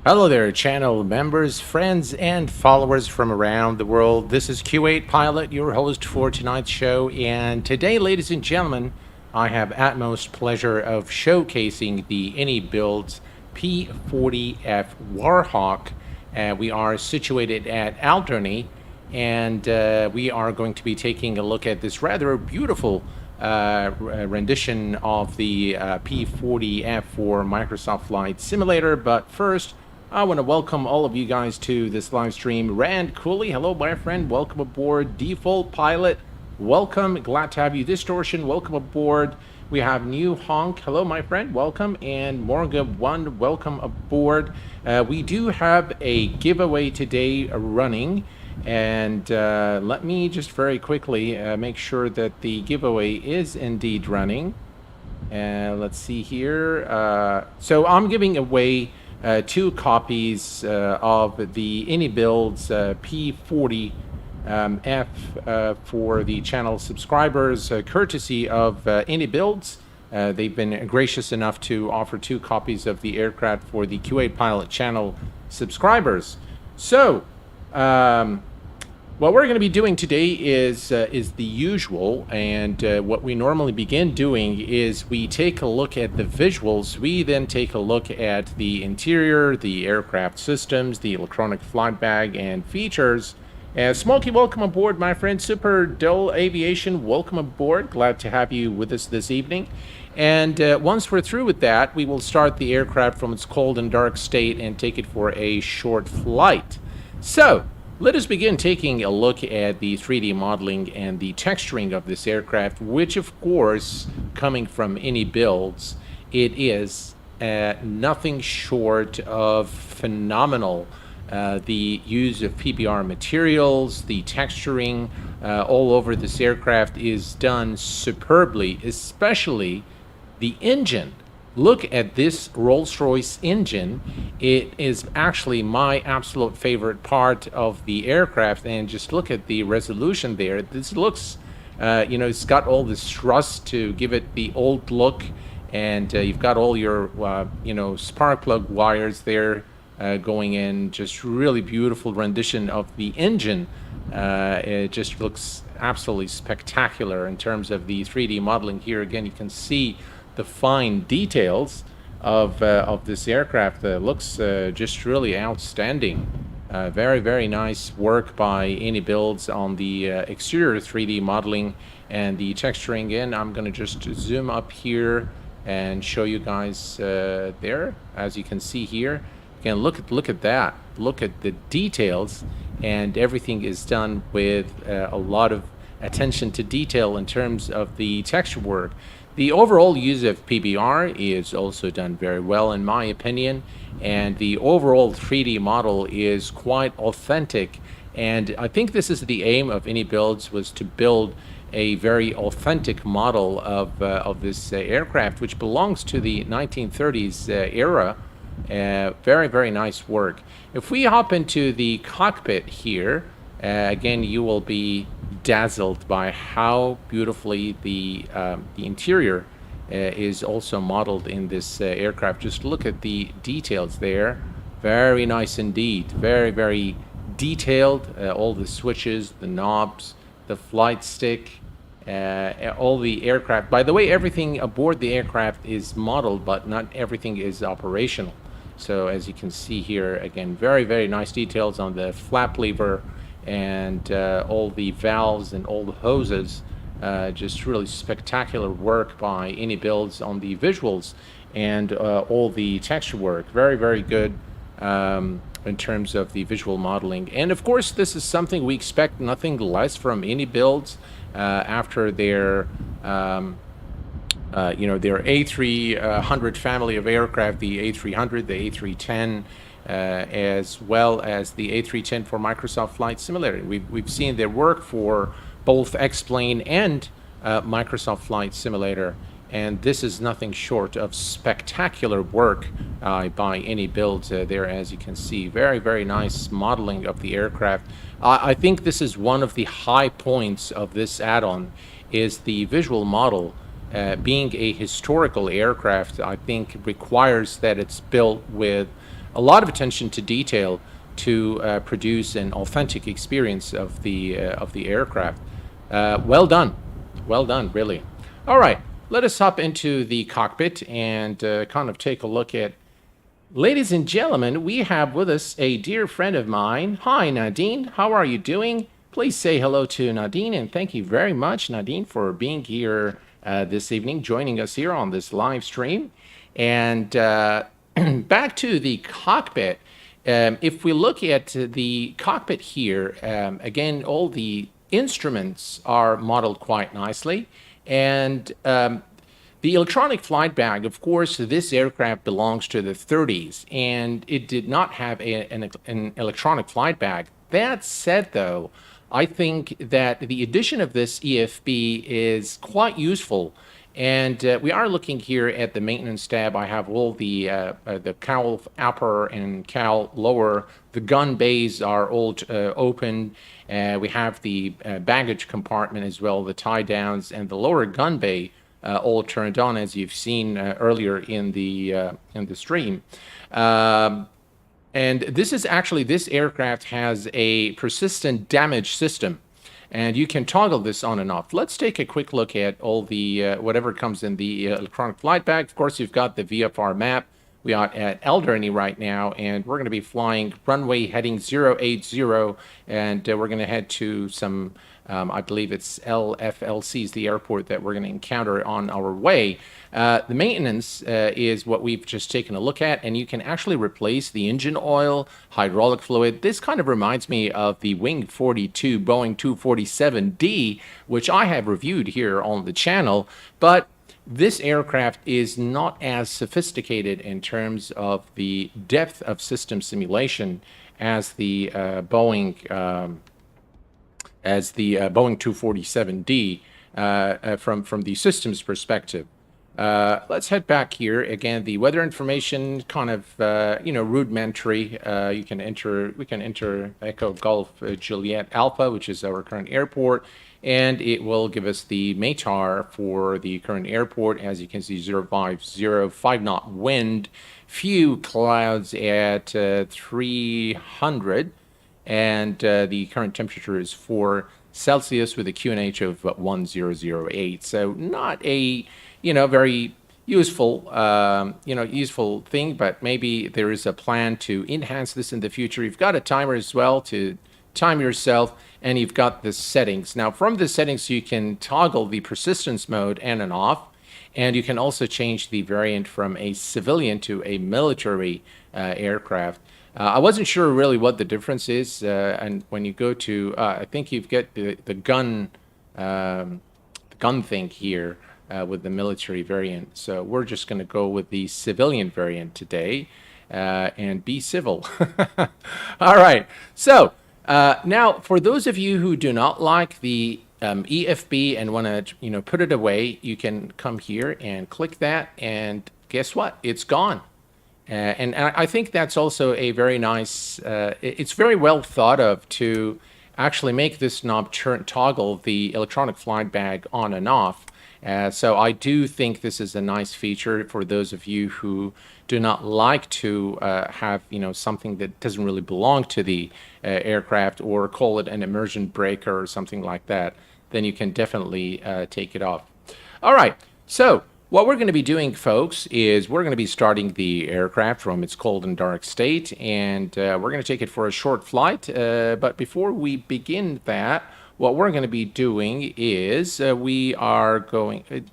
Hello there, channel members, friends, and followers from around the world. This is Q8 Pilot, your host for tonight's show. And today, ladies and gentlemen, I have utmost pleasure of showcasing the iniBuilds P-40F WarHawk. We are situated at Alderney, and we are going to be taking a look at this rather beautiful rendition of the P-40F for Microsoft Flight Simulator. But first, I want to welcome all of you guys to this live stream. Rand Cooley, hello my friend, welcome aboard. Default Pilot, welcome, glad to have you. Distortion, welcome aboard. We have New Honk, hello my friend, welcome. And Morgan One, welcome aboard. We do have a giveaway today running, and let me just very quickly make sure that the giveaway is indeed running. Let's see here. So I'm giving away 2 copies of the iniBuilds P-40F for the channel subscribers, courtesy of iniBuilds. They've been gracious enough to offer 2 copies of the aircraft for the Q8 Pilot channel subscribers. So, what we're going to be doing today is the usual, and what we normally begin doing is we take a look at the visuals. We then take a look at the interior, the aircraft systems, the electronic flight bag, and features. Smokey, welcome aboard, my friend. Super Dull Aviation, welcome aboard. Glad to have you with us this evening. And once we're through with that, we will start the aircraft from its cold and dark state and take it for a short flight. So, let us begin taking a look at the 3D modeling and the texturing of this aircraft, which of course, coming from iniBuilds, it is nothing short of phenomenal. The use of PBR materials, the texturing all over this aircraft is done superbly, especially the engine. Look at this Rolls-Royce engine. It is actually my absolute favorite part of the aircraft, and just look at the resolution there. This looks, it's got all this thrust to give it the old look, and you've got all your, spark plug wires there going in. Just really beautiful rendition of the engine. It just looks absolutely spectacular in terms of the 3D modeling here. Again, you can see the fine details of this aircraft. Looks just really outstanding. Very, very nice work by iniBuilds on the exterior 3D modeling and the texturing in. I'm going to just zoom up here and show you guys there. As you can see here, again, look at that. Look at the details, and everything is done with a lot of attention to detail in terms of the texture work. The overall use of PBR is also done very well, in my opinion, and the overall 3D model is quite authentic. And I think this is the aim of iniBuilds, was to build a very authentic model of this aircraft, which belongs to the 1930s era. Very, very nice work. If we hop into the cockpit here, again, you will be dazzled by how beautifully the interior is also modeled in this aircraft. Just look at the details there. Very nice indeed. Very, very detailed. All the switches, the knobs, the flight stick, all the aircraft. By the way, everything aboard the aircraft is modeled, but not everything is operational. So as you can see here, again, very, very nice details on the flap lever, and all the valves and all the hoses. Just really spectacular work by iniBuilds on the visuals and all the texture work. Very, very good in terms of the visual modeling. And of course, this is something we expect nothing less from iniBuilds after their their A300 family of aircraft, the A300, the A310, as well as the A310 for Microsoft Flight Simulator. We've seen their work for both X-Plane and Microsoft Flight Simulator, and this is nothing short of spectacular work by iniBuilds there. As you can see, very, very nice modeling of the aircraft. I think this is one of the high points of this add-on, is the visual model. Being a historical aircraft, I think requires that it's built with a lot of attention to detail to produce an authentic experience of the aircraft. Well done, really. All right, let us hop into the cockpit and kind of take a look at. Ladies and gentlemen, we have with us a dear friend of mine. Hi, Nadine. How are you doing? Please say hello to Nadine, and thank you very much, Nadine, for being here this evening, joining us here on this live stream. And back to the cockpit. If we look at the cockpit here, again, all the instruments are modeled quite nicely. And the electronic flight bag, of course, this aircraft belongs to the 30s, and it did not have an electronic flight bag. That said, though, I think that the addition of this EFB is quite useful. And we are looking here at the maintenance tab. I have all the cowl upper and cowl lower. The gun bays are all open. We have the baggage compartment as well, the tie downs, and the lower gun bay all turned on, as you've seen earlier in the stream. And this is actually, this aircraft has a persistent damage system, and you can toggle this on and off. Let's take a quick look at all the whatever comes in the electronic flight bag. Of course, you've got the VFR map. We are at Alderney right now, and we're going to be flying runway heading 080, and we're going to head to some, I believe it's LFLC is the airport that we're going to encounter on our way. The maintenance is what we've just taken a look at, and you can actually replace the engine oil, hydraulic fluid. This kind of reminds me of the Wing 42 Boeing 247D, which I have reviewed here on the channel, but this aircraft is not as sophisticated in terms of the depth of system simulation as the Boeing 247D from the systems perspective. Let's head back here again. The weather information, kind of rudimentary. We can enter Echo Golf Juliet Alpha, which is our current airport, and it will give us the METAR for the current airport. As you can see, 050, 5-knot wind, few clouds at 300, and the current temperature is 4 Celsius with a QNH of 1008. So not a very useful useful thing, but maybe there is a plan to enhance this in the future. You've got a timer as well to time yourself, and you've got the settings. Now from the settings you can toggle the persistence mode on and off, and you can also change the variant from a civilian to a military aircraft. I wasn't sure really what the difference is, and when you go to I think you've got the gun thing here with the military variant. So we're just going to go with the civilian variant today and be civil. All right. So now, for those of you who do not like the EFB and want to put it away, you can come here and click that, and guess what? It's gone. And I think that's also a very nice. It's very well thought of to actually make this knob toggle the electronic flight bag on and off. So I do think this is a nice feature for those of you who do not like to have something that doesn't really belong to the aircraft, or call it an immersion breaker or something like that. Then you can definitely take it off. All right, so what we're going to be doing, folks, is we're going to be starting the aircraft from its cold and dark state, and we're going to take it for a short flight. But before we begin that, what we're going to be doing is we are going.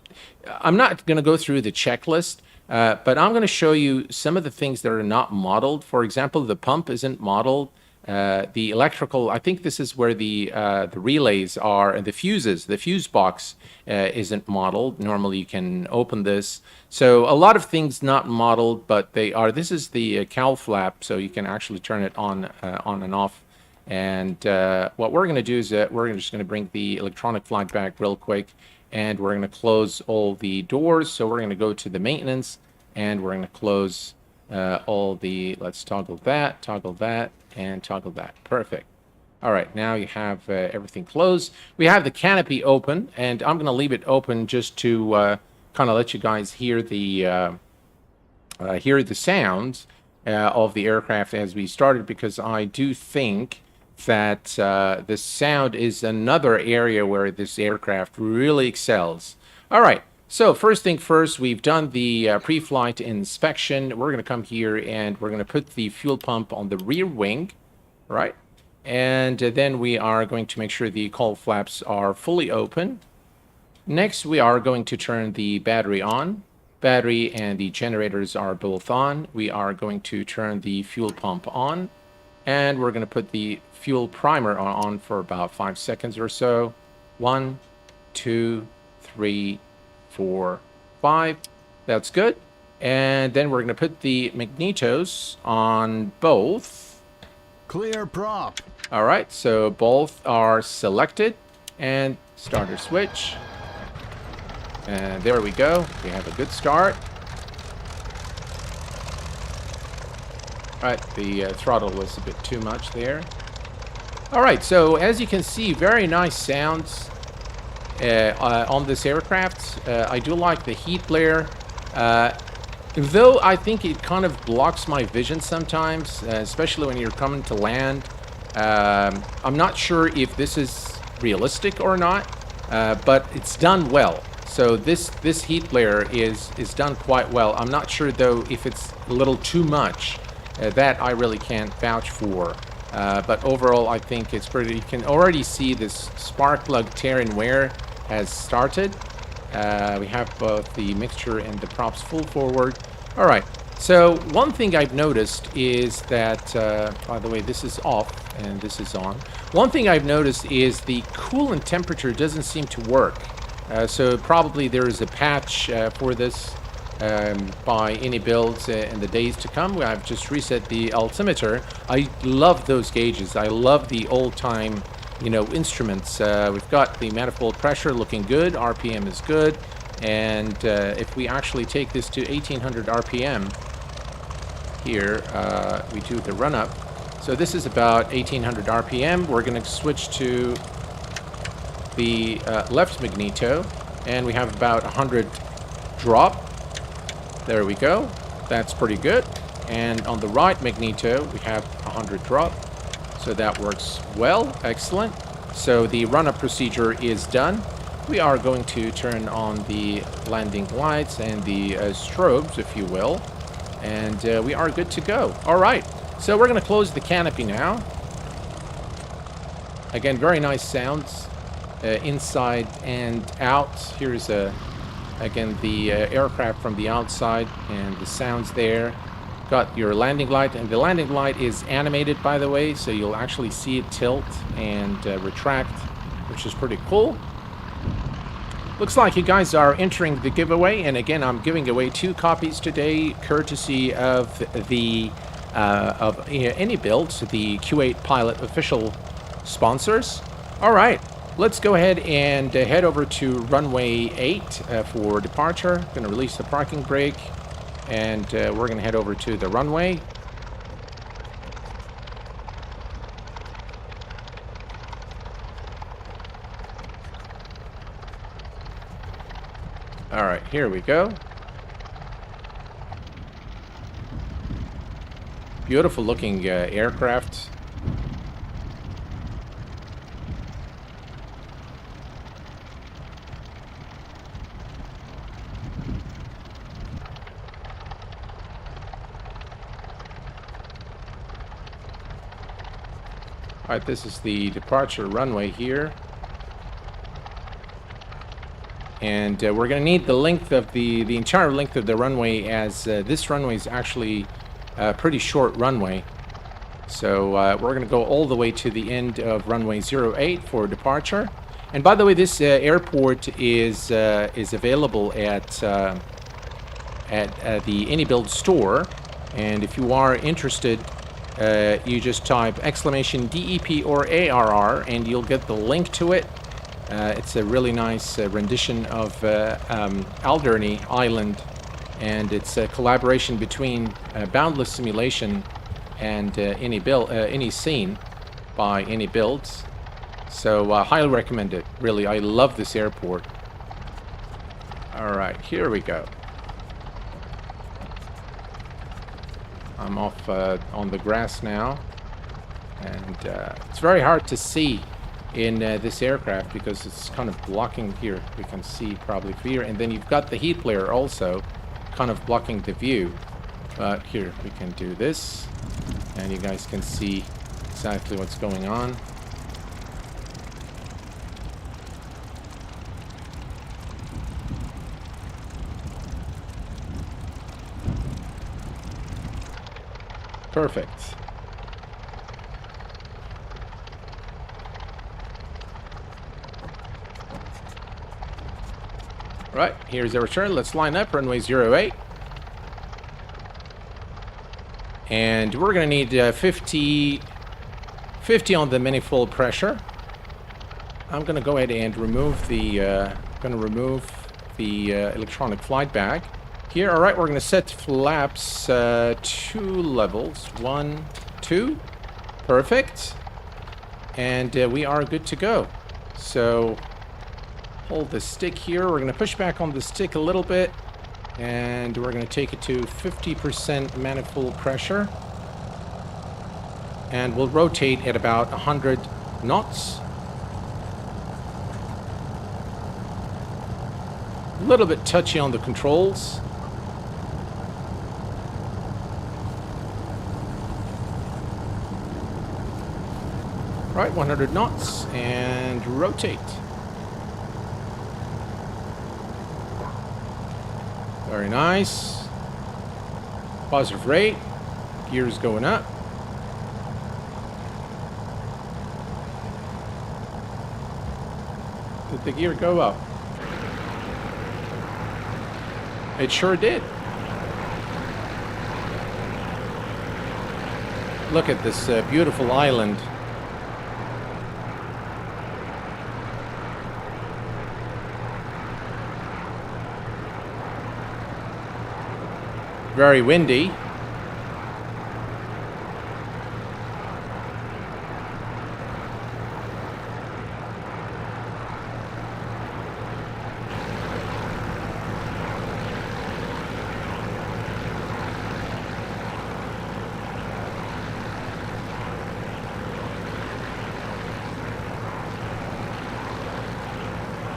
I'm not going to go through the checklist, but I'm going to show you some of the things that are not modeled. For example, the pump isn't modeled. The electrical, I think this is where the relays are, and the fuses, the fuse box isn't modeled. Normally you can open this. So a lot of things not modeled, but they are. This is the cowl flap, so you can actually turn it on and off. And what we're going to do is we're just going to bring the electronic flight back real quick, and we're going to close all the doors. So we're going to go to the maintenance, and we're going to close all the, let's toggle that, and toggle that. Perfect. All right, now you have everything closed. We have the canopy open, and I'm going to leave it open just to kind of let you guys hear the sounds. of the aircraft as we started, because I do think that the sound is another area where this aircraft really excels. All right, so first thing first, we've done the pre-flight inspection. We're going to come here and we're going to put the fuel pump on the rear wing, right? And then we are going to make sure the cowl flaps are fully open. Next, we are going to turn the battery on. Battery and the generators are both on. We are going to turn the fuel pump on. And we're going to put the fuel primer on for about 5 seconds or so. 1, 2, 3, 4, 5. That's good. And then we're going to put the magnetos on both. Clear prop. All right, so both are selected. And starter switch. And there we go. We have a good start. All right, the throttle was a bit too much there. All right, so as you can see, very nice sounds on this aircraft. I do like the heat blare. Though I think it kind of blocks my vision sometimes, especially when you're coming to land. I'm not sure if this is realistic or not, but it's done well. So this heat blare is done quite well. I'm not sure though if it's a little too much. That I really can't vouch for. But overall, I think it's pretty. You can already see this spark plug tear and wear has started. We have both the mixture and the props full forward. All right. So one thing I've noticed is that, by the way, this is off and this is on. One thing I've noticed is the coolant temperature doesn't seem to work. So probably there is a patch for this by iniBuilds in the days to come. I've just reset the altimeter. I love those gauges. I love the old-time, instruments. We've got the manifold pressure looking good. RPM is good. And if we actually take this to 1800 RPM, here we do the run-up. So this is about 1800 RPM. We're going to switch to the left magneto, and we have about 100 drop. There we go. That's pretty good. And on the right magneto, we have 100 drop. So that works well. Excellent. So the run-up procedure is done. We are going to turn on the landing lights and the strobes, if you will. And we are good to go. All right. So we're going to close the canopy now. Again, very nice sounds. Inside and out. Here's again the aircraft from the outside and the sounds there. Got your landing light, and the landing light is animated, by the way, so you'll actually see it tilt and retract, which is pretty cool. Looks like you guys are entering the giveaway, and again, I'm giving away 2 copies today, courtesy of the iniBuilds, the Q8 Pilot official sponsors. All right. Let's go ahead and head over to runway 8 for departure. Going to release the parking brake, and we're going to head over to the runway. All right, here we go. Beautiful looking aircraft. All right, this is the departure runway here. And we're going to need the length of the entire length of the runway, as this runway is actually a pretty short runway. So we're going to go all the way to the end of runway 08 for departure. And by the way, this airport is available at the iniBuilds store. And if you are interested, you just type !DEP or ARR and you'll get the link to it. It's a really nice rendition of Alderney Island, and it's a collaboration between Boundless Simulation and iniscene by iniBuilds. So highly recommend it. Really, I love this airport. All right, here we go. I'm off on the grass now, and it's very hard to see in this aircraft because it's kind of blocking here. We can see probably here, and then you've got the heat flare also kind of blocking the view. But here we can do this, and you guys can see exactly what's going on. Perfect. Right, here's our return. Let's line up, runway 08. And we're going to need 50 on the manifold pressure. I'm going to go ahead and remove the electronic flight bag. Here, all right, we're going to set flaps 2 levels. 1, 2. Perfect. And we are good to go. So hold the stick here. We're going to push back on the stick a little bit. And we're going to take it to 50% manifold pressure. And we'll rotate at about 100 knots. A little bit touchy on the controls. Right, 100 knots, and rotate. Very nice. Positive rate. Gears going up. Did the gear go up? It sure did. Look at this beautiful island. Very windy.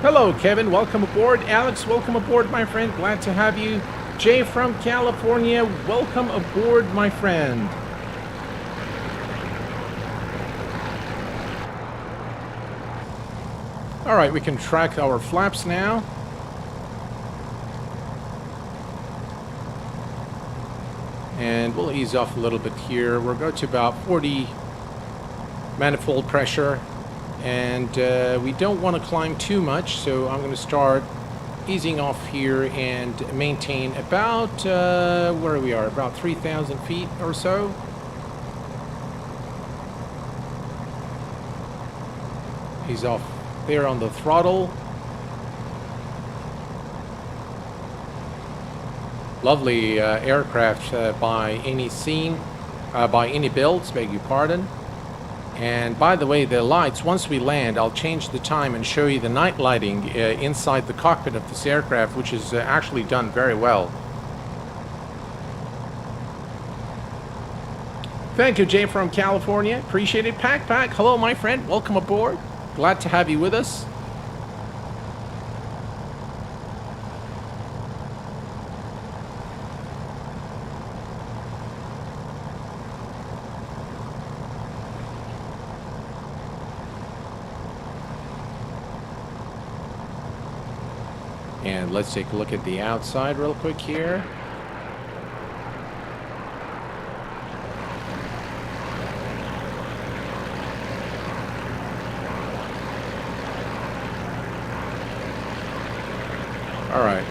Hello, Kevin. Welcome aboard. Alex, welcome aboard, my friend. Glad to have you. Jay from California, welcome aboard, my friend. All right, we can track our flaps now. And we'll ease off a little bit here. We'll go to about 40 manifold pressure. And we don't want to climb too much, so I'm going to start easing off here and maintain about where we are, about 3,000 feet or so. He's off there on the throttle. Lovely aircraft by iniBuilds, beg your pardon. And by the way, the lights, once we land, I'll change the time and show you the night lighting inside the cockpit of this aircraft, which is actually done very well. Thank you, Jay from California. Appreciate it. Pack. Hello, my friend. Welcome aboard. Glad to have you with us. And let's take a look at the outside real quick here. All right.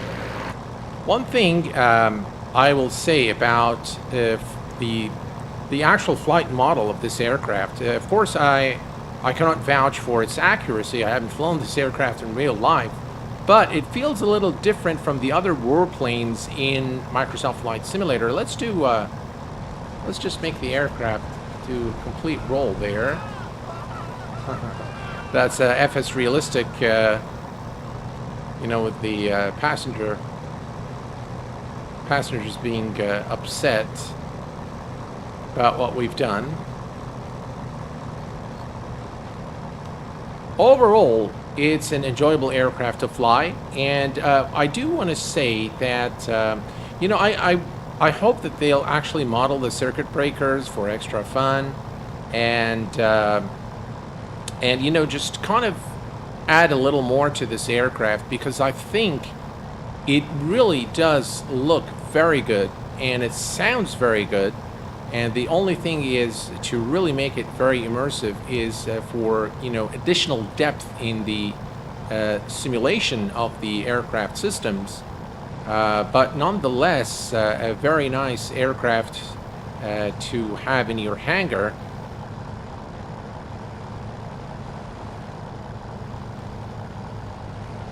One thing I will say about the actual flight model of this aircraft, of course I cannot vouch for its accuracy. I haven't flown this aircraft in real life. But it feels a little different from the other warplanes in Microsoft Flight Simulator. Let's just make the aircraft do a complete roll there. That's FS realistic, you know, with the passengers being upset. about what we've done. Overall, it's an enjoyable aircraft to fly, and I do want to say that, you know, I hope that they'll actually model the circuit breakers for extra fun, and you know, just kind of add a little more to this aircraft, because I think it really does look very good, and it sounds very good. And the only thing is to really make it very immersive is for, you know, additional depth in the simulation of the aircraft systems. But nonetheless, a very nice aircraft to have in your hangar.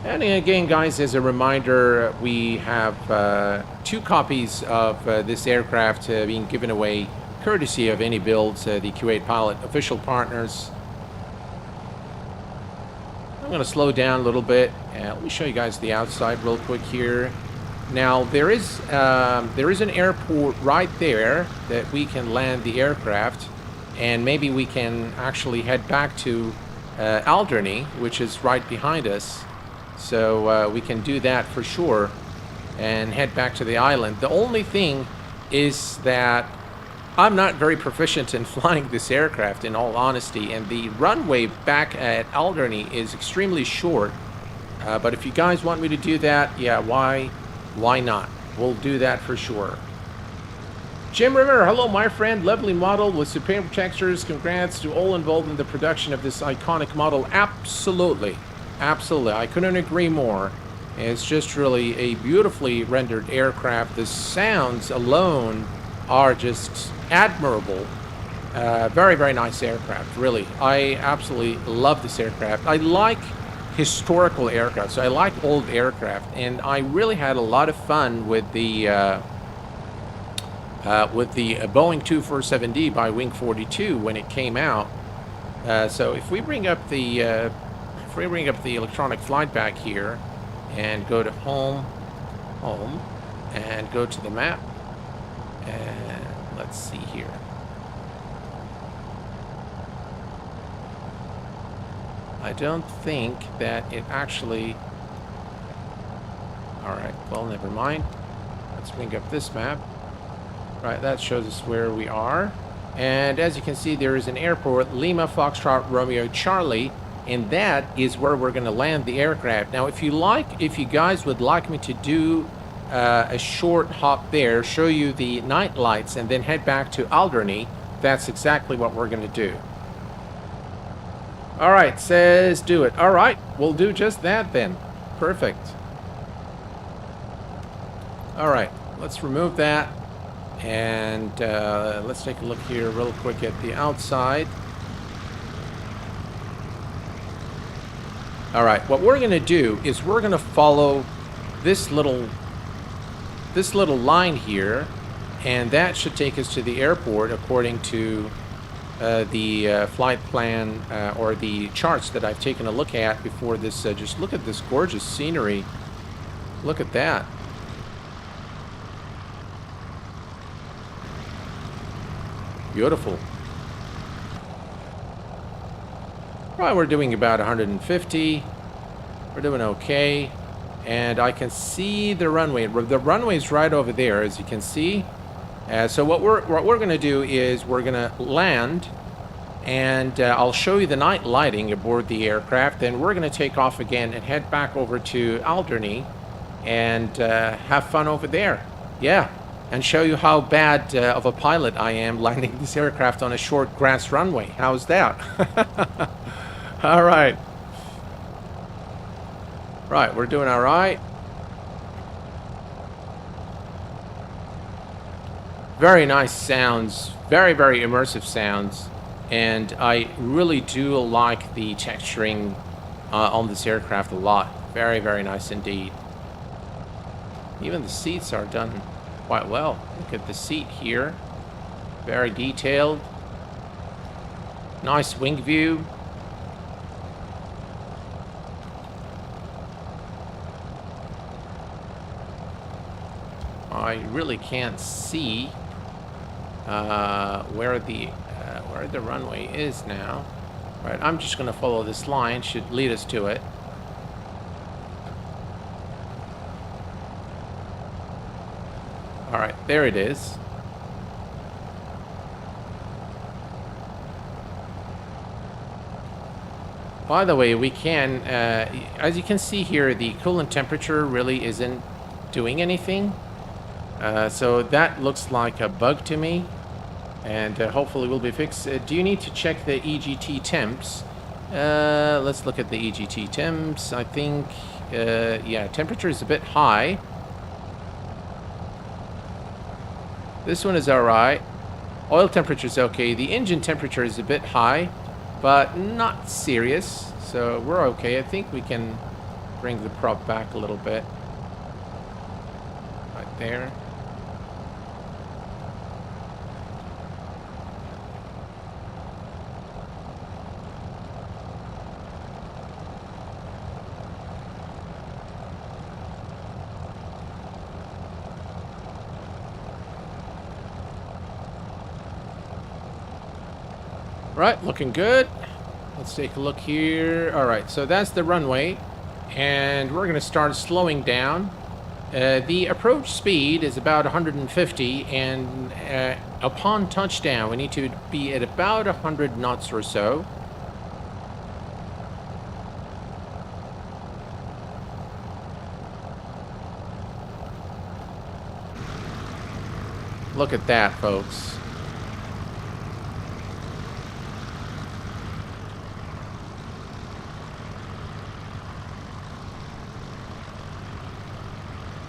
And again, guys, as a reminder, we have 2 copies of this aircraft being given away courtesy of iniBuilds, the Kuwait Pilot official partners. I'm going to slow down a little bit. Let me show you guys the outside real quick here. Now, there is an airport right there that we can land the aircraft, and maybe we can actually head back to Alderney, which is right behind us. So we can do that for sure and head back to the island. The only thing is that I'm not very proficient in flying this aircraft, in all honesty, and the runway back at Alderney is extremely short. But if you guys want me to do that, yeah, why not? We'll do that for sure. Jim River, hello my friend. Lovely model with superb textures. Congrats to all involved in the production of this iconic model. Absolutely. Absolutely, I couldn't agree more. It's just really a beautifully rendered aircraft. The sounds alone are just admirable. Very, very nice aircraft, really. I absolutely love this aircraft. I like historical aircraft, so I like old aircraft, and I really had a lot of fun with the Boeing 247D by Wing 42 when it came out. So if we bring up the electronic flight back here and go to home, and go to the map, and let's see here. I don't think that it actually... Alright, well, never mind. Let's bring up this map. Right, that shows us where we are. And as you can see, there is an airport, Lima Foxtrot Romeo Charlie, and that is where we're going to land the aircraft. Now, if you guys would like me to do a short hop there, show you the night lights, and then head back to Alderney, that's exactly what we're going to do. All right, says do it. All right, we'll do just that then. Perfect. All right, let's remove that, and let's take a look here real quick at the outside. All right, what we're going to do is we're going to follow this little line here, and that should take us to the airport according to the flight plan or the charts that I've taken a look at before this. Just look at this gorgeous scenery. Look at that. Beautiful. Right, we're doing about 150. We're doing okay. And I can see the runway. The runway's right over there, as you can see. So what we're going to do is we're going to land, and I'll show you the night lighting aboard the aircraft. Then we're going to take off again and head back over to Alderney and have fun over there. Yeah, and show you how bad of a pilot I am landing this aircraft on a short grass runway. How's that? All right. Right, we're doing all right. Very nice sounds, very, very immersive sounds, and I really do like the texturing on this aircraft a lot. Very, very nice indeed. Even the seats are done quite well. Look at the seat here. Very detailed. Nice wing view. I really can't see where the runway is now. Right, I'm just going to follow this line. Should lead us to it. All right, there it is. By the way, we can, as you can see here, the coolant temperature really isn't doing anything. So that looks like a bug to me, and hopefully will be fixed. Do you need to check the EGT temps? Let's look at the EGT temps. I think, yeah, temperature is a bit high. This one is alright. Oil temperature is okay. The engine temperature is a bit high, but not serious, so we're okay. I think we can bring the prop back a little bit. Right there. Right, looking good. Let's take a look here. All right, so that's the runway, and we're going to start slowing down. The approach speed is about 150, and upon touchdown, we need to be at about 100 knots or so. Look at that, folks.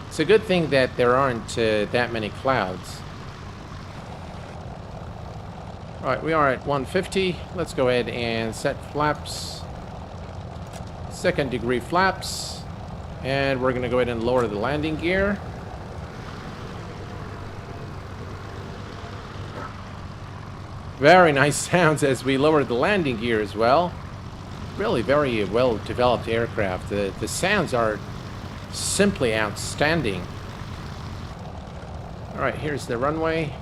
It's a good thing that there aren't that many clouds. All right, we are at 150. Let's go ahead and set flaps. Second degree flaps. And we're going to go ahead and lower the landing gear. Very nice sounds as we lower the landing gear as well. Really very well developed aircraft. The sounds are simply outstanding. All right, here's the runway.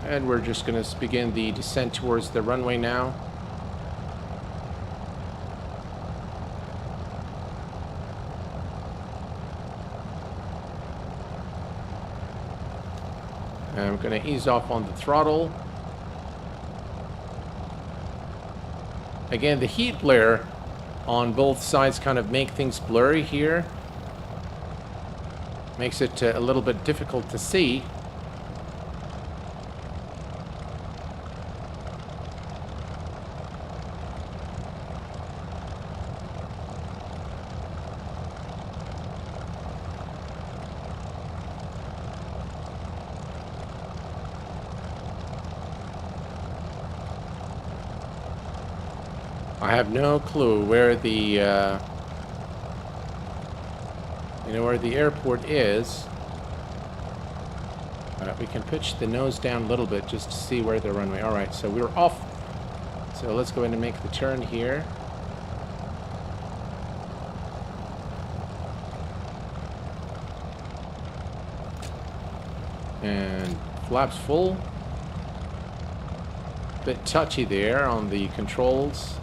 And we're just going to begin the descent towards the runway now. And I'm going to ease off on the throttle. Again, the heat blare on both sides kind of make things blurry here. Makes it a little bit difficult to see. I have no clue where the where the airport is. We can pitch the nose down a little bit just to see where the runway. All right, so we're off. So let's go ahead and make the turn here. And flaps full. Bit touchy there on the controls.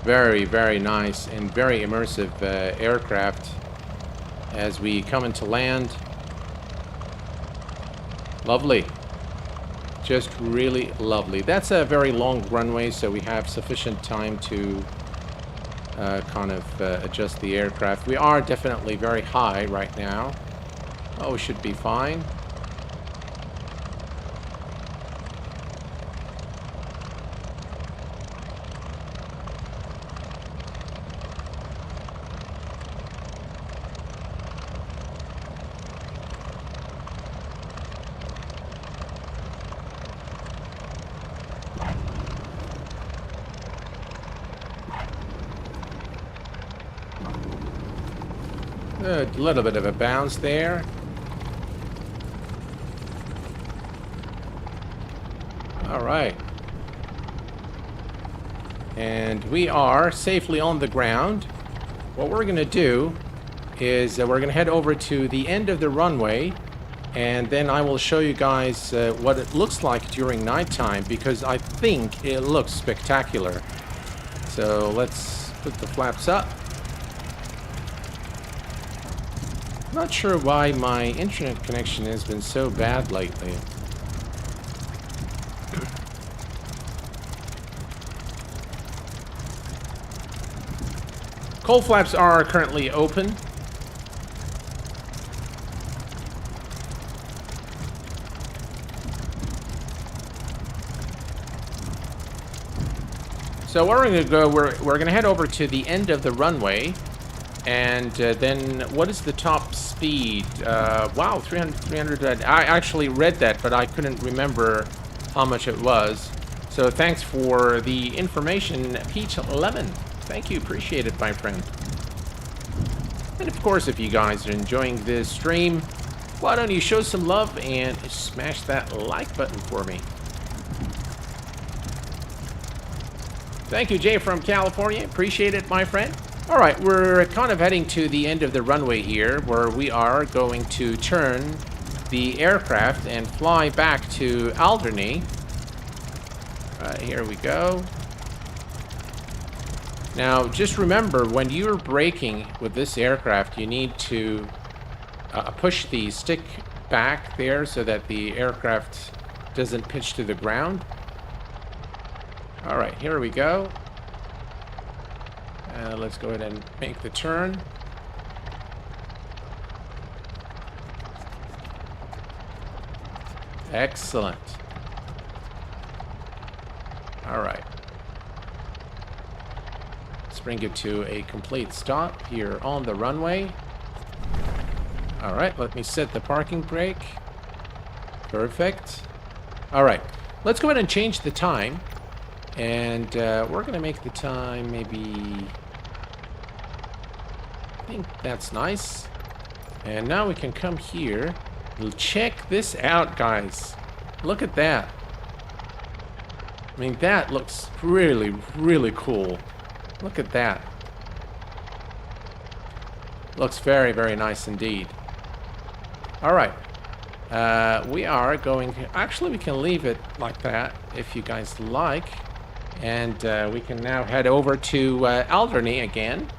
Very, very nice and very immersive aircraft as we come into land. Lovely. Just really lovely. That's a very long runway, so we have sufficient time to kind of adjust the aircraft. We are definitely very high right now. Oh, we should be fine. A little bit of a bounce there. All right. And we are safely on the ground. What we're going to do is we're going to head over to the end of the runway, and then I will show you guys what it looks like during nighttime, because I think it looks spectacular. So let's put the flaps up. Not sure why my internet connection has been so bad lately. Cold flaps are currently open. So where we're going to go, we're going to head over to the end of the runway. And then what is the top speed? Wow, 300. I actually read that, but I couldn't remember how much it was. So thanks for the information, Peach11. Thank you, appreciate it, my friend. And of course, if you guys are enjoying this stream, why don't you show some love and smash that like button for me. Thank you, Jay from California. Appreciate it, my friend. All right, we're kind of heading to the end of the runway here, where we are going to turn the aircraft and fly back to Alderney. Here we go. Now, just remember, when you're braking with this aircraft, you need to push the stick back there so that the aircraft doesn't pitch to the ground. All right, here we go. Let's go ahead and make the turn. Excellent. All right. Let's bring it to a complete stop here on the runway. All right, let me set the parking brake. Perfect. All right, let's go ahead and change the time. And we're going to make the time maybe... I think that's nice. And now we can come here. Check this out, guys. Look at that. I mean, that looks really, really cool. Look at that. Looks very, very nice indeed. All right. We are going to... Actually, we can leave it like that if you guys like. And we can now head over to Alderney again.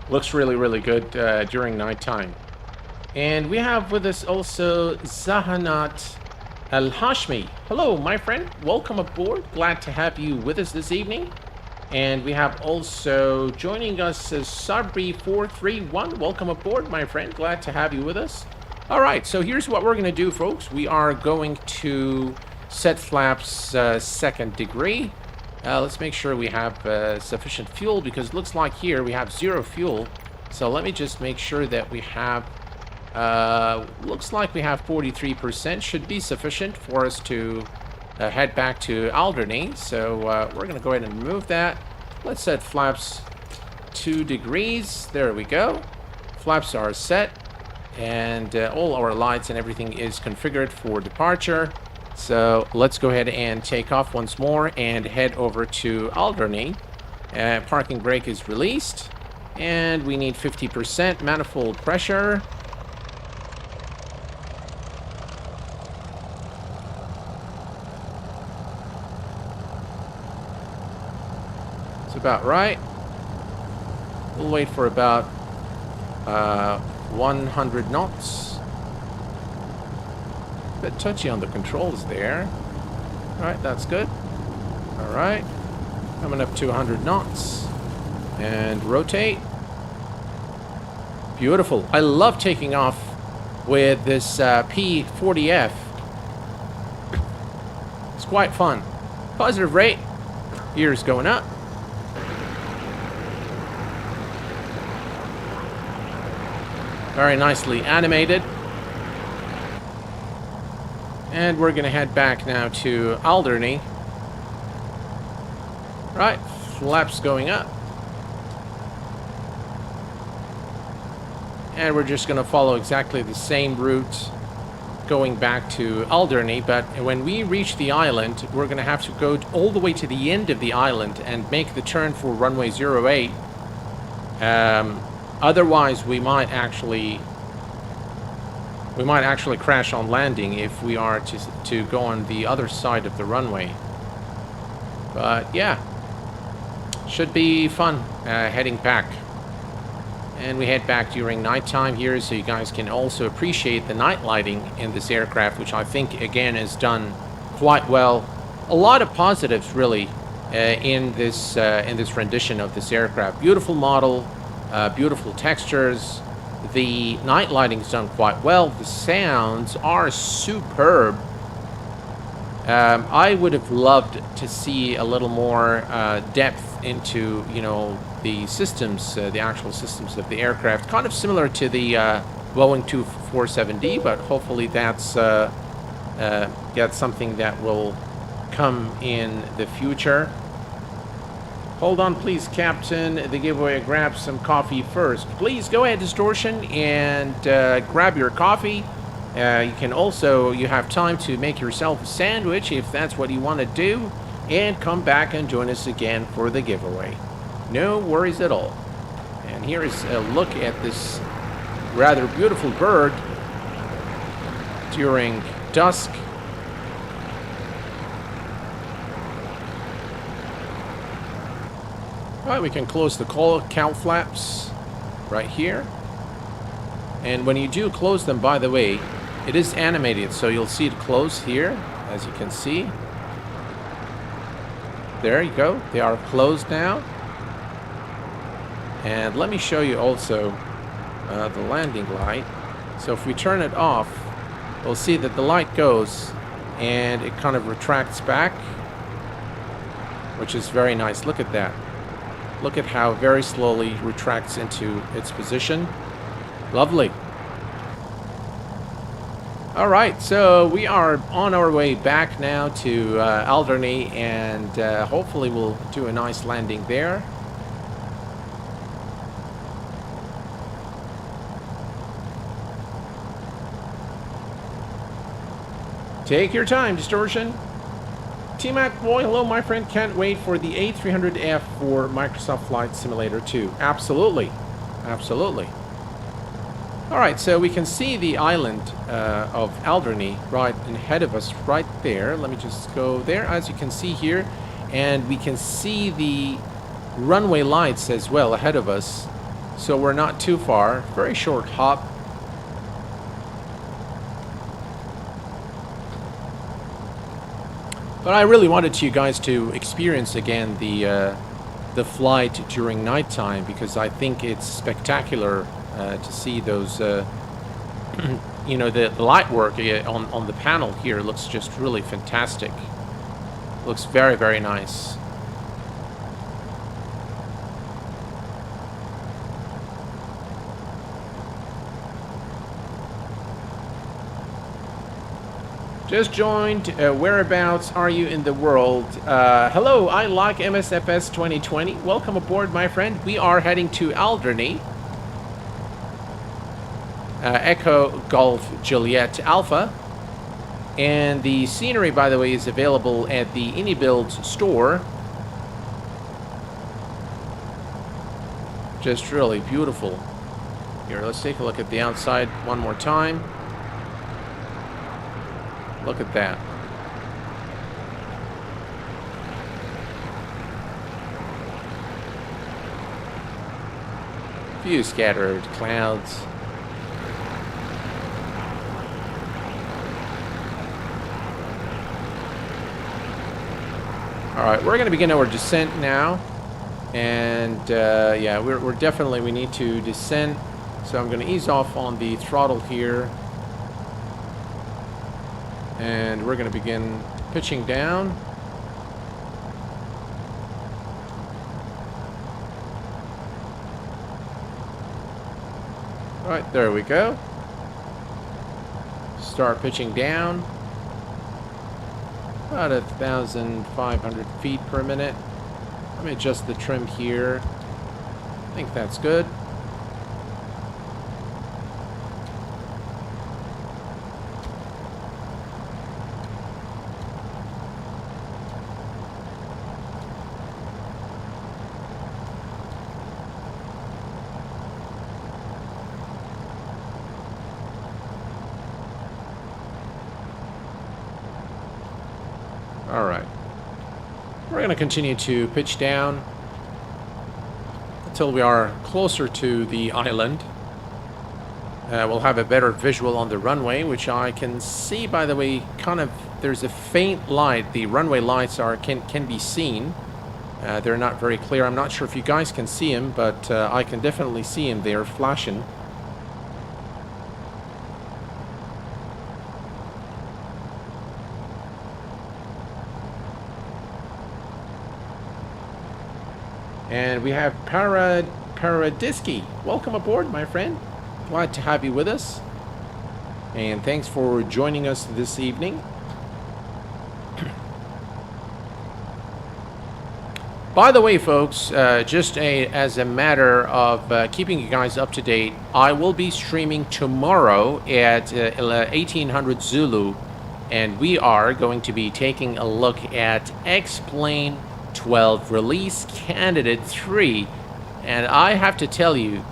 Looks really, really good during nighttime. And we have with us also Zahanat Al-Hashmi. Hello, my friend. Welcome aboard. Glad to have you with us this evening. And we have also joining us Sabri431. Welcome aboard, my friend. Glad to have you with us. All right, so here's what we're going to do, folks. We are going to set flaps second degree. Let's make sure we have sufficient fuel, because it looks like here we have 0 fuel. So let me just make sure that we have, looks like we have 43%. Should be sufficient for us to head back to Alderney. So we're going to go ahead and remove that. Let's set flaps 2 degrees. There we go. Flaps are set. And all our lights and everything is configured for departure. So let's go ahead and take off once more and head over to Alderney. Parking brake is released. And we need 50% manifold pressure. It's about right. We'll wait for about 100 knots. Bit touchy on the controls there. Alright, that's good. Alright. Coming up to 100 knots. And rotate. Beautiful. I love taking off with this P-40F. It's quite fun. Positive rate. Gears going up. Very nicely animated. And we're going to head back now to Alderney. Right, flaps going up. And we're just going to follow exactly the same route going back to Alderney, but when we reach the island, we're going to have to go all the way to the end of the island and make the turn for runway 08. Otherwise, we might actually crash on landing if we are to go on the other side of the runway. But yeah, should be fun heading back. And we head back during nighttime here, so you guys can also appreciate the night lighting in this aircraft, which I think again is done quite well. A lot of positives really in this rendition of this aircraft. Beautiful model, beautiful textures. The night lighting is done quite well. The sounds are superb. I would have loved to see a little more depth into, you know, the systems, the actual systems of the aircraft. Kind of similar to the Boeing 247D, but hopefully that's something that will come in the future. Hold on, please, Captain. The giveaway, grab some coffee first. Please go ahead, Distortion, and grab your coffee. You can also, you have time to make yourself a sandwich if that's what you want to do, and come back and join us again for the giveaway. No worries at all. And here is a look at this rather beautiful bird during dusk. Alright, we can close the cowl flaps right here. And when you do close them, by the way, it is animated, so you'll see it close here, as you can see. There you go. They are closed now. And let me show you also the landing light. So if we turn it off, we'll see that the light goes and it kind of retracts back, which is very nice. Look at that. Look at how very slowly retracts into its position. Lovely. All right, so we are on our way back now to Alderney, and hopefully we'll do a nice landing there. Take your time, Distortion. T-Mac Boy, hello, my friend. Can't wait for the A300F for Microsoft Flight Simulator 2. Absolutely. Absolutely. All right, so we can see the island of Alderney right ahead of us right there. Let me just go there, as you can see here. And we can see the runway lights as well ahead of us. So we're not too far. Very short hop. But I really wanted you guys to experience again the flight during nighttime, because I think it's spectacular to see those, you know, the light work on the panel here looks just really fantastic. Looks very, very nice. Just joined. Whereabouts are you in the world? Hello, I like MSFS 2020. Welcome aboard, my friend. We are heading to Alderney. Echo Golf Juliet Alpha. And the scenery, by the way, is available at the iniBuilds store. Just really beautiful. Here, let's take a look at the outside one more time. Look at that. Few scattered clouds. Alright, we're going to begin our descent now. And yeah, we're definitely, we need to descend. So I'm going to ease off on the throttle here. And we're going to begin pitching down. All right, there we go. Start pitching down. About 1,500 feet per minute. Let me adjust the trim here. I think that's good. All right. We're going to continue to pitch down until we are closer to the island. We'll have a better visual on the runway, which I can see, by the way, kind of, there's a faint light. The runway lights can be seen. They're not very clear. I'm not sure if you guys can see them, but I can definitely see them. They're flashing. And we have Paradisky. Welcome aboard, my friend. Glad to have you with us. And thanks for joining us this evening. By the way, folks, just as a matter of keeping you guys up to date, I will be streaming tomorrow at 1800 Zulu, and we are going to be taking a look at X-Plane 12 Release Candidate 3. And I have to tell you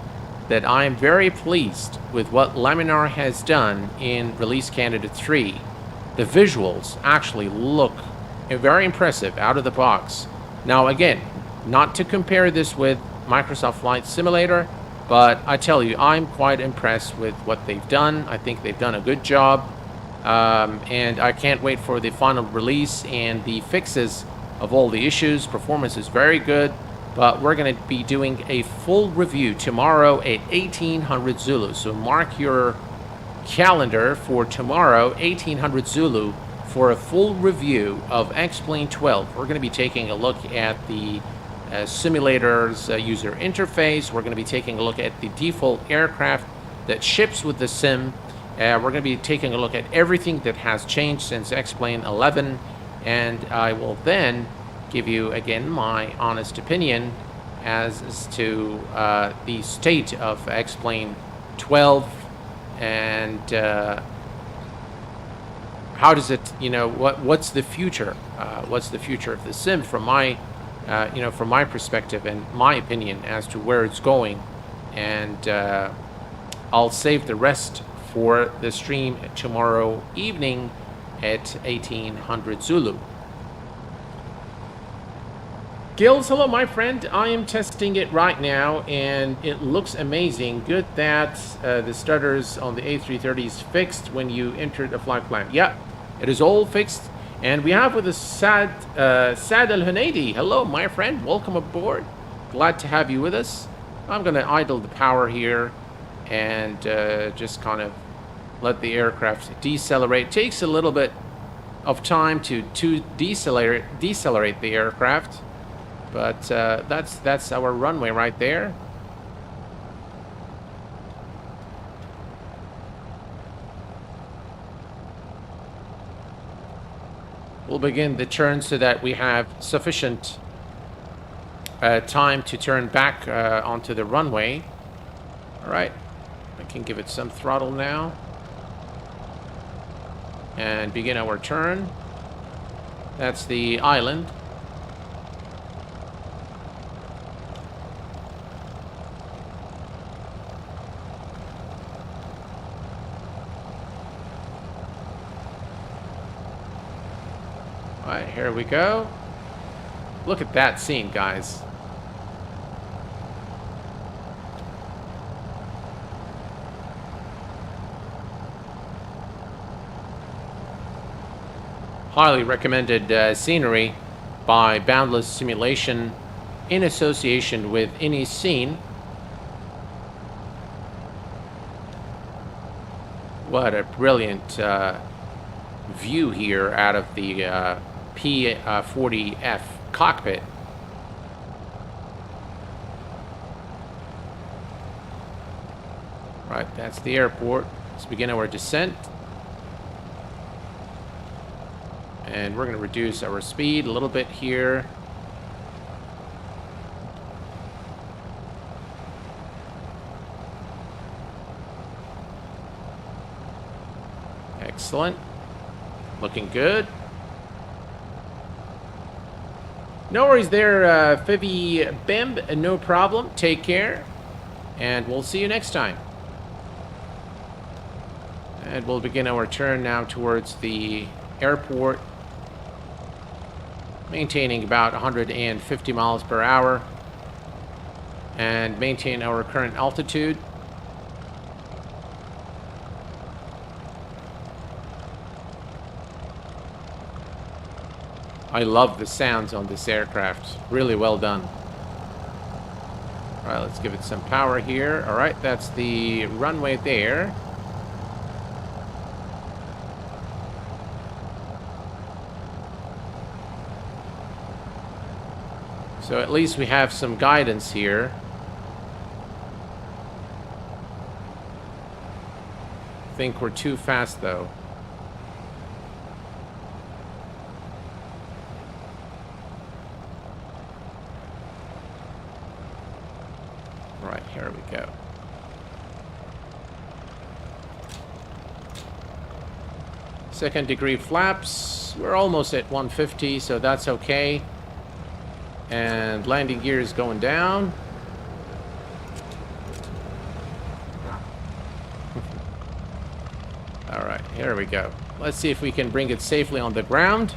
that I am very pleased with what Laminar has done in Release Candidate 3. The visuals actually look very impressive out of the box. Now again, not to compare this with Microsoft Flight Simulator, but I tell you, I'm quite impressed with what they've done. I think they've done a good job, and I can't wait for the final release and the fixes of all the issues. Performance is very good, but we're going to be doing a full review tomorrow at 1800 Zulu. So mark your calendar for tomorrow, 1800 Zulu, for a full review of X-Plane 12. We're going to be taking a look at the simulator's user interface. We're going to be taking a look at the default aircraft that ships with the sim. We're going to be taking a look at everything that has changed since X-Plane 11. And I will then give you, again, my honest opinion as to the state of X-Plane 12 and how does it, what's the future? What's the future of the sim from my, from my perspective and my opinion as to where it's going. And I'll save the rest for the stream tomorrow evening at 1800 Zulu. Gills, hello, my friend. I am testing it right now, and it looks amazing. Good that the stutters on the A330 is fixed when you enter the flight plan. Yeah, it is all fixed. And we have with us Sad Al-Hunaidi. Hello, my friend. Welcome aboard. Glad to have you with us. I'm going to idle the power here and just kind of let the aircraft decelerate. Takes a little bit of time to decelerate the aircraft. But that's our runway right there. We'll begin the turn so that we have sufficient time to turn back onto the runway. All right, I can give it some throttle now and begin our turn. That's the island. All right, here we go. Look at that scene, guys. Highly recommended scenery by Boundless Simulation in association with iniscene. What a brilliant view here out of the P-40F cockpit. Right, that's the airport. Let's begin our descent. And we're going to reduce our speed a little bit here. Excellent. Looking good. No worries there, Fibby Bim. No problem. Take care. And we'll see you next time. And we'll begin our turn now towards the airport. maintaining about 150 miles per hour, and maintain our current altitude. I love the sounds on this aircraft. Really well done. All right, let's give it some power here. All right, that's the runway there. So at least we have some guidance here. I think we're too fast though. Right, here we go. Second degree flaps. We're almost at 150, so that's okay. And landing gear is going down. All right, here we go. Let's see if we can bring it safely on the ground.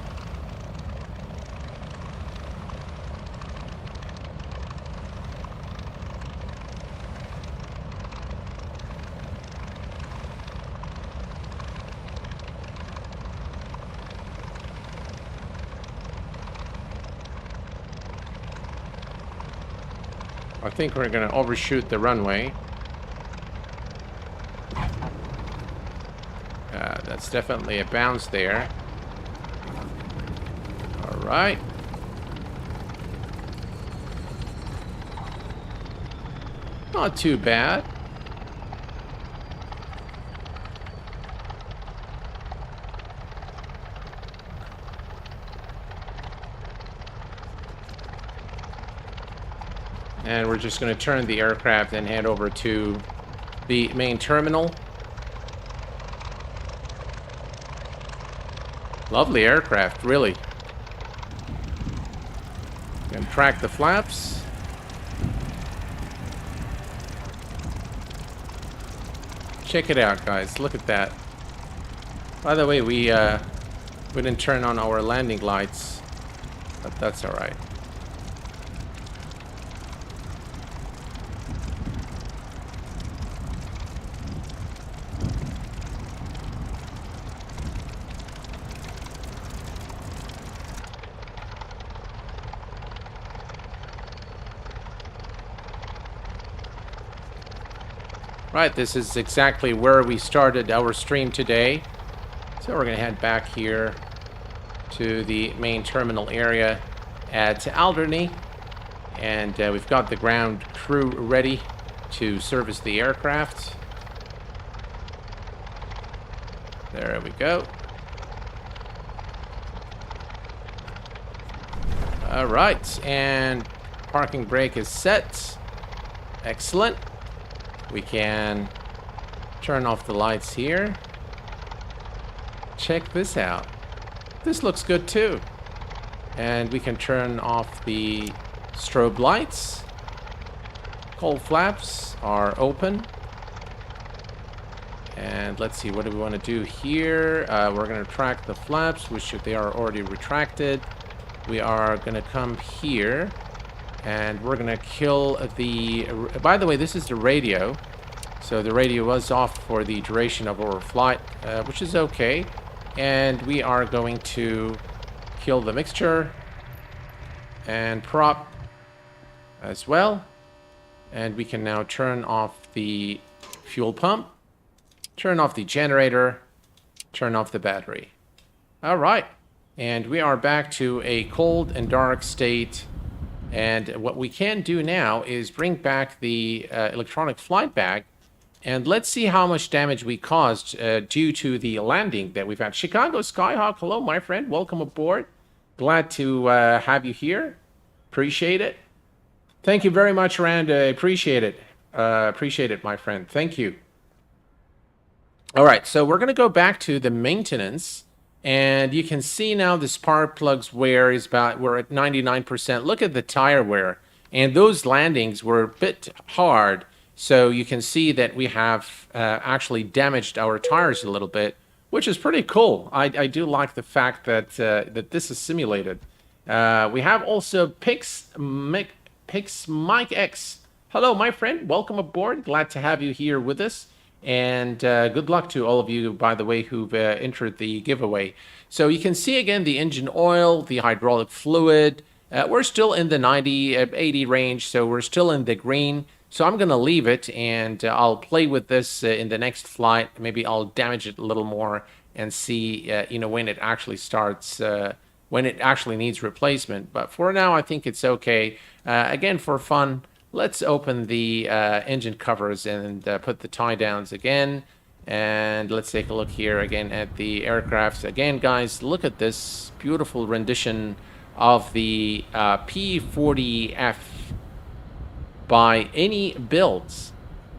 I think we're going to overshoot the runway. That's definitely a bounce there. All right. Not too bad. And we're just going to turn the aircraft and head over to the main terminal. Lovely aircraft, really. And track the flaps. Check it out, guys. Look at that. By the way, we didn't turn on our landing lights, but that's all right. Right, this is exactly where we started our stream today. So we're going to head back here to the main terminal area at Alderney. And we've got the ground crew ready to service the aircraft. There we go. All right, and parking brake is set. Excellent. We can turn off the lights here. Check this out. This looks good too. And we can turn off the strobe lights. Cold flaps are open. And let's see, what do we want to do here? We're going to track the flaps, which they are already retracted. We are going to come here. And we're going to kill the... By the way, this is the radio. So the radio was off for the duration of our flight, which is okay. And we are going to kill the mixture and prop as well. And we can now turn off the fuel pump, turn off the generator, turn off the battery. All right. And we are back to a cold and dark state. And what we can do now is bring back the electronic flight bag, and let's see how much damage we caused due to the landing that we've had. Chicago Skyhawk, hello, my friend. Welcome aboard. Glad to have you here. Appreciate it. Thank you very much, Rand. Appreciate it. Appreciate it, my friend. Thank you. All right, so we're going to go back to the maintenance. And you can see now the spark plugs wear is we're at 99%. Look at the tire wear. And those landings were a bit hard. So you can see that we have actually damaged our tires a little bit, which is pretty cool. I do like the fact that that this is simulated. We have also Pix Mike X. Hello, my friend. Welcome aboard. Glad to have you here with us. And good luck to all of you, by the way, who've entered the giveaway. So you can see again the engine oil, the hydraulic fluid. We're still in the 90, 80 range, so we're still in the green. So I'm going to leave it, and I'll play with this in the next flight. Maybe I'll damage it a little more and see, when it actually starts, when it actually needs replacement. But for now, I think it's okay. Again, for fun, let's open the engine covers and put the tie downs again. And let's take a look here again at the aircraft. Again, guys, look at this beautiful rendition of the P-40F by iniBuilds.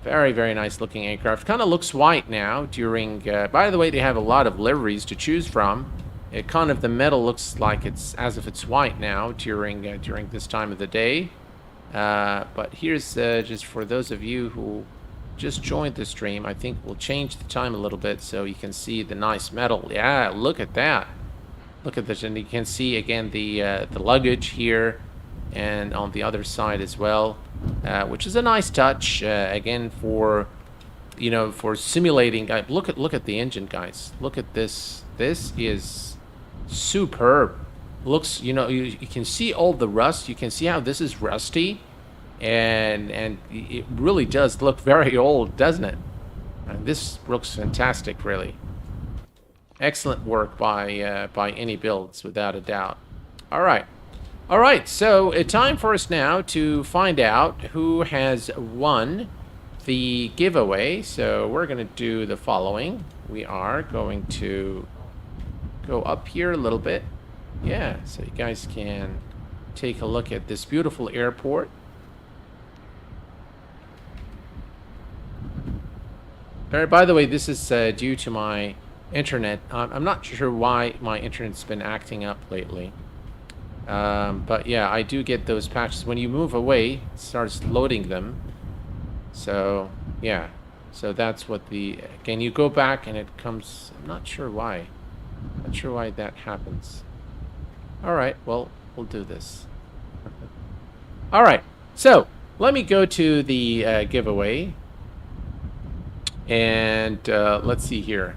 Very, very nice looking aircraft. Kind of looks white now during... by the way, they have a lot of liveries to choose from. It kind of, the metal looks like it's as if it's white now during this time of the day. But here's just for those of you who just joined the stream, I think we'll change the time a little bit so you can see the nice metal. Yeah, look at that. Look at this, and you can see again the luggage here, and on the other side as well, which is a nice touch. Again, for for simulating. Look at the engine, guys. Look at this. This is superb. Looks, you can see all the rust. You can see how this is rusty, and it really does look very old, doesn't it? This looks fantastic, really. Excellent work by iniBuilds, without a doubt. All right. So time for us now to find out who has won the giveaway. So we're going to do the following. We are going to go up here a little bit. Yeah, so you guys can take a look at this beautiful airport. By the way, this is due to my internet. I'm not sure why my internet's been acting up lately. But yeah, I do get those patches. When you move away, it starts loading them. So, yeah. So that's what again, you go back and it comes... I'm not sure why. Not sure why that happens. Alright, well, we'll do this. Alright, so let me go to the giveaway. And let's see here.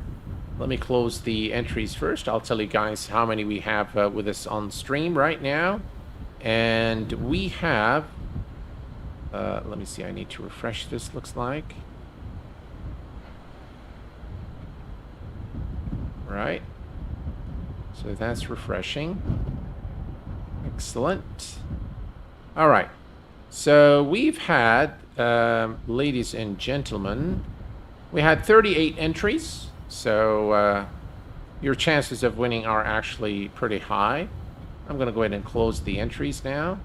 Let me close the entries first. I'll tell you guys how many we have with us on stream right now. And we have... let me see, I need to refresh this, looks like. Right. So that's refreshing. Excellent. All right. So we've had, ladies and gentlemen, we had 38 entries. So your chances of winning are actually pretty high. I'm going to go ahead and close the entries now.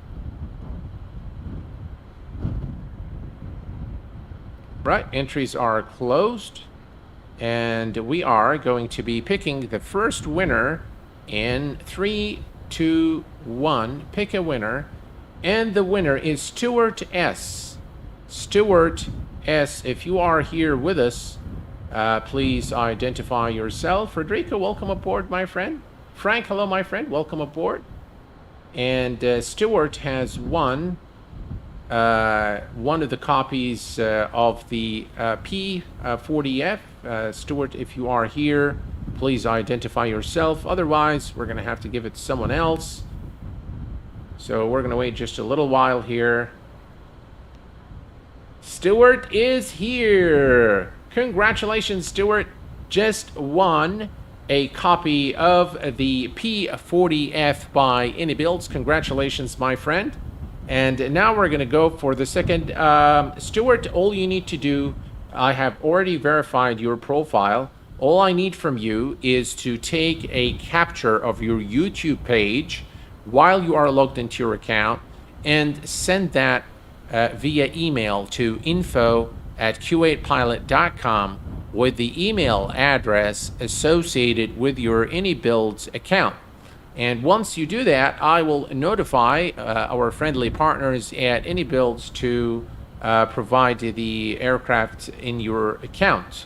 Right, entries are closed. And we are going to be picking the first winner in 3, 2, 1. Pick a winner. And the winner is Stuart S. Stuart S, if you are here with us, please identify yourself. Frederico, welcome aboard, my friend. Frank, hello, my friend. Welcome aboard. And Stuart has won one of the copies of the P-40F. Stuart, if you are here, please identify yourself. Otherwise, we're going to have to give it to someone else. So we're going to wait just a little while here. Stuart is here. Congratulations, Stuart. Just won a copy of the P-40F by iniBuilds. Congratulations, my friend. And now we're going to go for the second. Stuart, all you need to do, I have already verified your profile. All I need from you is to take a capture of your YouTube page while you are logged into your account and send that via email to info@q8pilot.com with the email address associated with your iniBuilds account. And once you do that, I will notify our friendly partners at iniBuilds to provide the aircraft in your account.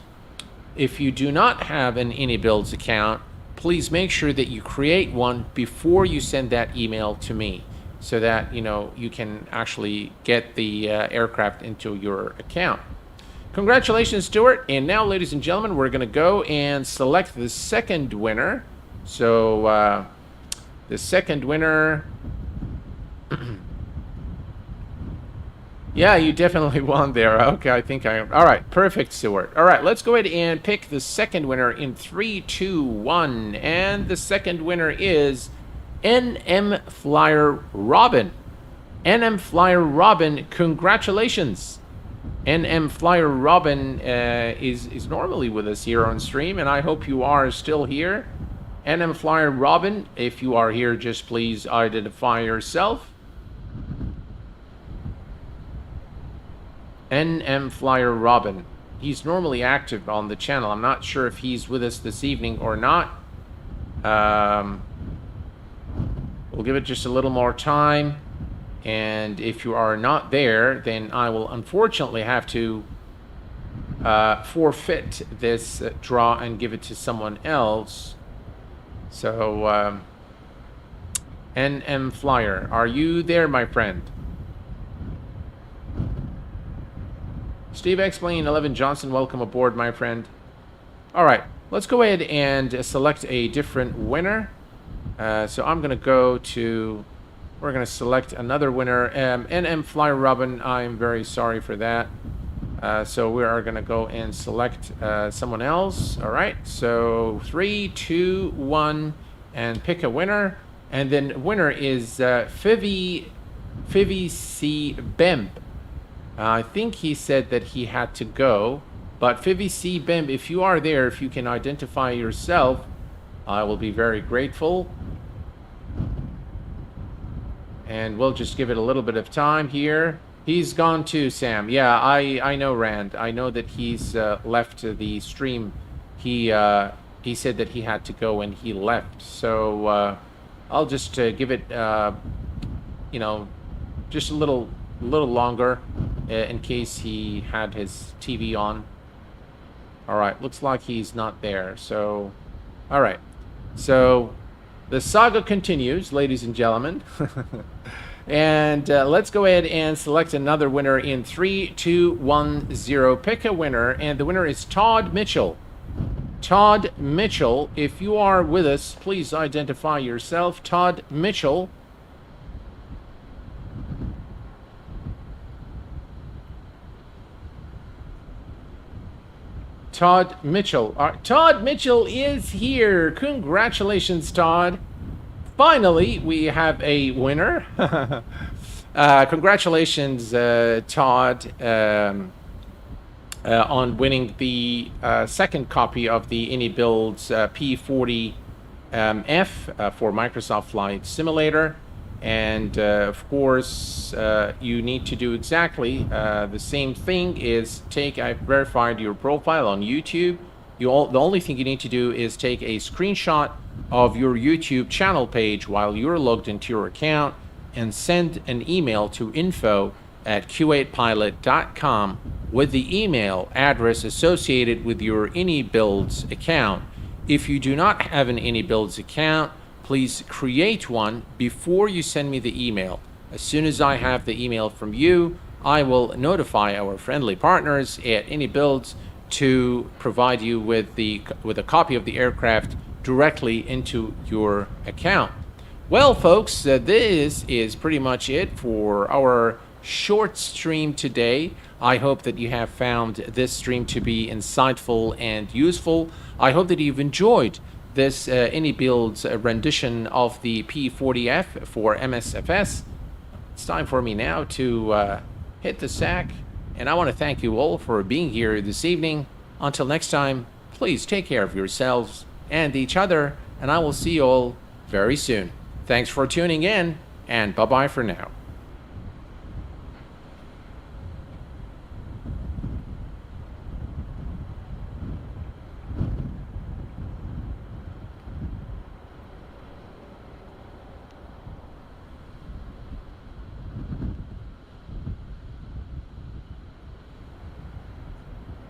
If you do not have an iniBuilds account, please make sure that you create one before you send that email to me, so that you can actually get the aircraft into your account. Congratulations, Stuart. And now, ladies and gentlemen, we're going to go and select the second winner. So the second winner, yeah, you definitely won there. Okay, I think all right, perfect, Stuart. All right, let's go ahead and pick the second winner in 3, 2, 1. And the second winner is NM Flyer Robin. NM Flyer Robin, congratulations. NM Flyer Robin is normally with us here on stream, and I hope you are still here. NM Flyer Robin, if you are here, just please identify yourself. NM Flyer Robin. He's normally active on the channel. I'm not sure if he's with us this evening or not. We'll give it just a little more time. And if you are not there, then I will unfortunately have to forfeit this draw and give it to someone else. So, NM Flyer, are you there, my friend? Steve Explain 11 Johnson, welcome aboard, my friend. All right, let's go ahead and select a different winner. So I'm going to go to, we're going to select another winner. NM Flyer Robin, I'm very sorry for that. So we are going to go and select someone else. All right, so 3, 2, 1, and pick a winner. And then winner is Fivi C. Bemb. I think he said that he had to go, but Fivi C. Bemb, if you are there, if you can identify yourself, I will be very grateful. And we'll just give it a little bit of time here. He's gone too, Sam. Yeah, I know, Rand. I know that he's left the stream. He said that he had to go and he left. So I'll just give it, just a little longer in case he had his TV on. All right, looks like he's not there. So, all right. So the saga continues, ladies and gentlemen. And let's go ahead and select another winner in 3, 2, 1, 0. Pick a winner, and the winner is Todd Mitchell. Todd Mitchell, if you are with us, please identify yourself. Todd Mitchell. Todd Mitchell. Todd Mitchell is here. Congratulations, Todd. Finally, we have a winner. Congratulations, Todd, on winning the second copy of the iniBuilds P-40F for Microsoft Flight Simulator. And of course, you need to do exactly the same thing. I've verified your profile on YouTube. The only thing you need to do is take a screenshot of your YouTube channel page while you're logged into your account and send an email to info@q8pilot.com with the email address associated with your iniBuilds account. If you do not have an iniBuilds account, please create one before you send me the email. As soon as I have the email from you, I will notify our friendly partners at iniBuilds to provide you with a copy of the aircraft directly into your account. Well, folks, this is pretty much it for our short stream today. I hope that you have found this stream to be insightful and useful. I hope that you've enjoyed this iniBuilds rendition of the P-40F for MSFS. It's time for me now to hit the sack, and I want to thank you all for being here this evening. Until next time, please take care of yourselves and each other, and I will see you all very soon. Thanks for tuning in, and bye-bye for now.